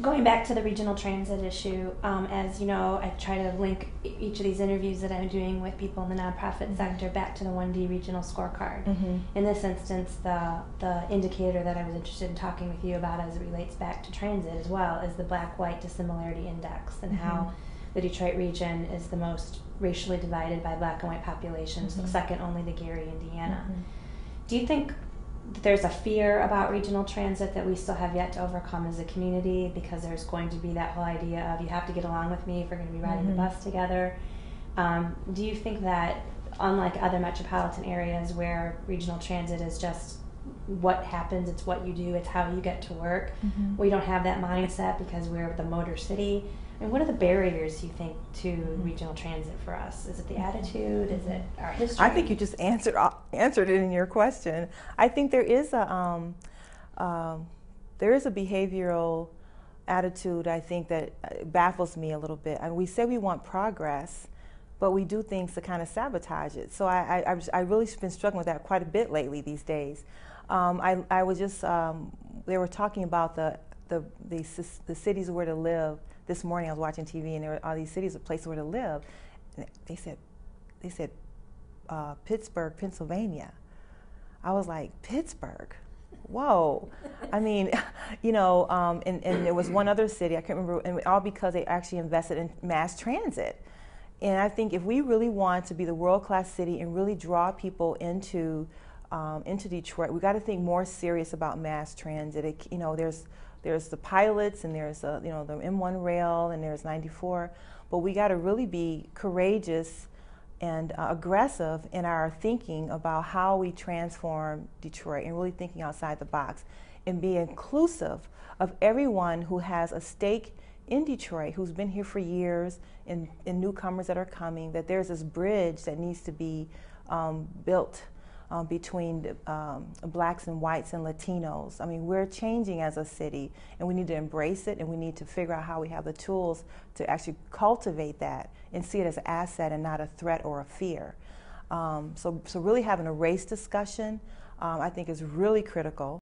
Going back to the regional transit issue, as you know, I try to link each of these interviews that I'm doing with people in the nonprofit sector back to the 1D regional scorecard. In this instance, the indicator that I was interested in talking with you about as it relates back to transit as well is the Black-White Dissimilarity Index, and how the Detroit region is the most racially divided by Black and white populations, second only to Gary, Indiana. Do you think there's a fear about regional transit that we still have yet to overcome as a community, because there's going to be that whole idea of you have to get along with me if we're going to be riding the bus together? Do you think that, unlike other metropolitan areas where regional transit is just what happens, it's what you do, it's how you get to work, we don't have that mindset because we're the motor city? And what are the barriers, you think, to regional transit for us? Is it the attitude? Is it our history? I think you just answered it in your question. I think there is a behavioral attitude, I think, that baffles me a little bit. I mean, we say we want progress, but we do things to kind of sabotage it. So I really been struggling with that quite a bit lately these days. I was just they were talking about the cities where to live. This morning I was watching TV, and there were all these cities, a place where to live. And they said Pittsburgh, Pennsylvania. I was like, Pittsburgh? Whoa. I mean, you know, and there was one other city, I can't remember, and all because they actually invested in mass transit. And I think if we really want to be the world-class city and really draw people into Detroit, we got to think more serious about mass transit. You know, there's the pilots, and there's you know, the M1 rail, and there's 94, but we got to really be courageous and aggressive in our thinking about how we transform Detroit, and really thinking outside the box, and be inclusive of everyone who has a stake in Detroit, who's been here for years, and newcomers that are coming, that there's this bridge that needs to be built between blacks and whites and Latinos. I mean, we're changing as a city, and we need to embrace it, and we need to figure out how we have the tools to actually cultivate that and see it as an asset and not a threat or a fear. So really having a race discussion, I think, is really critical.